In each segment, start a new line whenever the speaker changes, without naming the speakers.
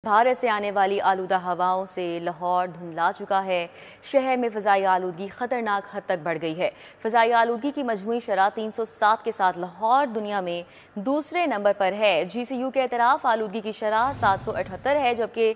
भारत से आने वाली आलूदा हवाओं से लाहौर धुंधला चुका है। शहर में फ़िज़ाई आलूदगी ख़तरनाक हद तक बढ़ गई है। फ़िज़ाई आलूदगी की मजमूई शरह 307 के साथ लाहौर दुनिया में दूसरे नंबर पर है। GCU के एतराफ़ आलूदगी की शरह 778 है, जबकि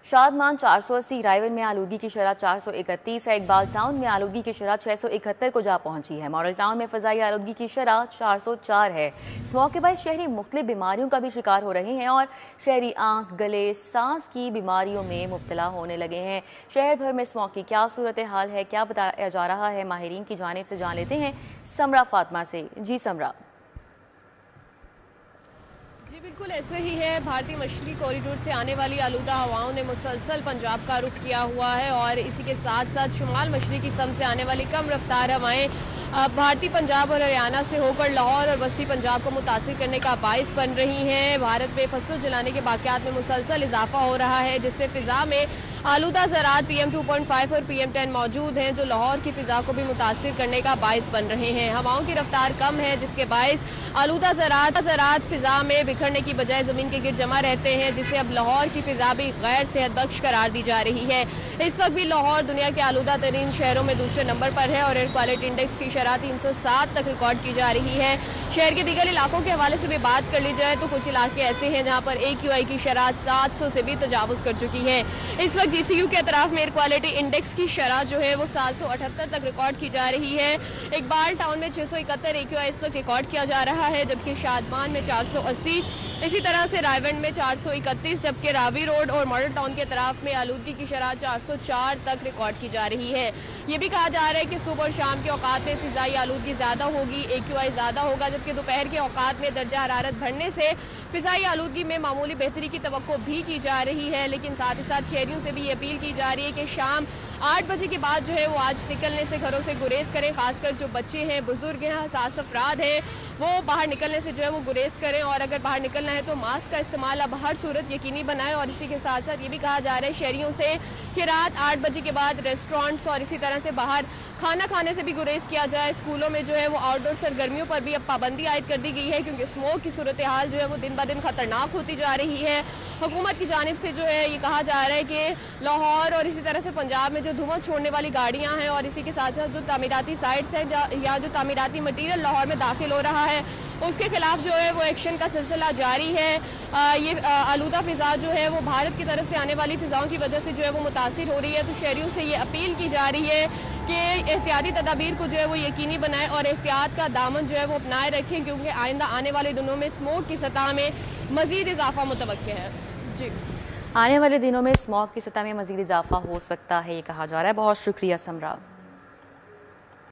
शादमान 480, रायवन में आलूदगी की शरह 431 है। इकबाल टाउन में आलूदगी की शरह 671 को जा पहुंची है। मॉडल टाउन में फ़िज़ाई आलूदगी की शरह 404 है। स्मॉग के बाद शहरी मुख्तलिफ बीमारियों का भी शिकार हो रहे हैं और शहरी आंख, गले, सांस की बीमारियों में मुब्तला होने लगे हैं। शहर भर में स्मॉग की क्या सूरत हाल है, क्या बताया जा रहा है, माहिरीन की जानिब से जान लेते हैं समरा फातिमा से। जी समरा।
जी बिल्कुल ऐसे ही है। भारतीय मशरक़ी कॉरिडोर से आने वाली आलूदा हवाओं ने मुसलसल पंजाब का रुख किया हुआ है और इसी के साथ साथ शुमाल मशरक़ी सम से आने वाली कम रफ्तार हवाएं भारतीय पंजाब और हरियाणा से होकर लाहौर और वस्ती पंजाब को मुतासिर करने का बाइस बन रही हैं। भारत में फसलों जलाने के वाक़यात में मुसलसल इजाफा हो रहा है, जिससे फ़िज़ा में आलूदा ज़रात PM 2.5 और PM 10 मौजूद हैं, जो लाहौर की फ़िज़ा को भी मुतासिर करने का बाइस बन रहे हैं। हवाओं की रफ्तार कम है, जिसके बाइस आलूदा ज़रात फ़िज़ा में बिखरने की बजाय ज़मीन के गिर्द जमा रहते हैं, जिससे अब लाहौर की फ़िज़ा भी गैर सेहतबख्श करार दी जा रही है। इस वक्त भी लाहौर दुनिया के आलूदा तरीन शहरों में दूसरे नंबर पर है और एयर क्वालिटी इंडेक्स की शरह 307 तक रिकॉर्ड की जा रही है। शहर के दीगर इलाकों के हवाले से भी बात कर ली जाए तो कुछ इलाके ऐसे हैं जहाँ पर AQI की शरह 700 से भी तजावुज़ कर चुकी है। इस वक्त GCU के अतराफ में एयर क्वालिटी इंडेक्स की शरह जो है वो 778 तक रिकॉर्ड की जा रही है। इकबाल टाउन में 671 AQI इस वक्त रिकॉर्ड किया जा रहा है, जबकि शादमान में 480, इसी तरह से रायवंड में 431, जबकि रावी रोड और मॉडल टाउन के तरफ में आलूदगी की शरह 404 तक रिकॉर्ड की जा रही है। ये भी कहा जा रहा है कि सुबह और शाम के औकात में फ़िज़ाई आलूदगी ज़्यादा होगी, AQI ज़्यादा होगा, जबकि दोपहर के औकात में दर्जा हरारत बढ़ने से फ़िज़ाई आलूदगी में मामूली बेहतरी की तवक्को भी की जा रही है। लेकिन साथ ही साथ शहरियों से भी ये अपील की जा रही है कि शाम 8 बजे के बाद जो है वो आज निकलने से घरों से गुरेज करें, खासकर जो बच्चे हैं, बुजुर्ग हैं, हसास अफराद हैं, वो बाहर निकलने से जो है वो गुरेज करें और अगर बाहर निकलना है तो मास्क का इस्तेमाल अब हर सूरत यकीनी बनाएं। और इसी के साथ साथ ये भी कहा जा रहा है शहरियों से कि रात 8 बजे के बाद रेस्टोरेंट्स और इसी तरह से बाहर खाना खाने से भी गुरेज किया जाए। स्कूलों में जो है वो आउटडोर सरगर्मियों पर भी अब पाबंदी आयद कर दी गई है, क्योंकि स्मोक की सूरत हाल जो है वो दिन ब दिन खतरनाक होती जा रही है। हुकूमत की जानिब से जो है ये कहा जा रहा है कि लाहौर और इसी तरह से पंजाब में जो धुआं छोड़ने वाली गाड़ियां हैं और इसी के साथ साथ जो तामीराती साइट्स हैं या जो तामीराती मटीरियल लाहौर में दाखिल हो रहा है, उसके खिलाफ जो है वो एक्शन का सिलसिला जारी है। ये आलूदा फ़िज़ा जो है वो भारत की तरफ से आने वाली फ़िज़ाओं की वजह से जो है वो मुतासिर हो रही है। तो शहरियों से ये अपील की जा रही है कि एहतियाती तदाबीर को जो है वो यकीनी बनाएं और एहतियात का दामन जो है वो अपनाए रखें, क्योंकि आइंदा आने वाले दिनों में स्मोक की सतह में मज़ीद इजाफा मुतवक्किल है। जी,
आने वाले दिनों में स्मॉग की सतह में मज़ीद इजाफा हो सकता है, ये कहा जा रहा है। बहुत शुक्रिया समरा।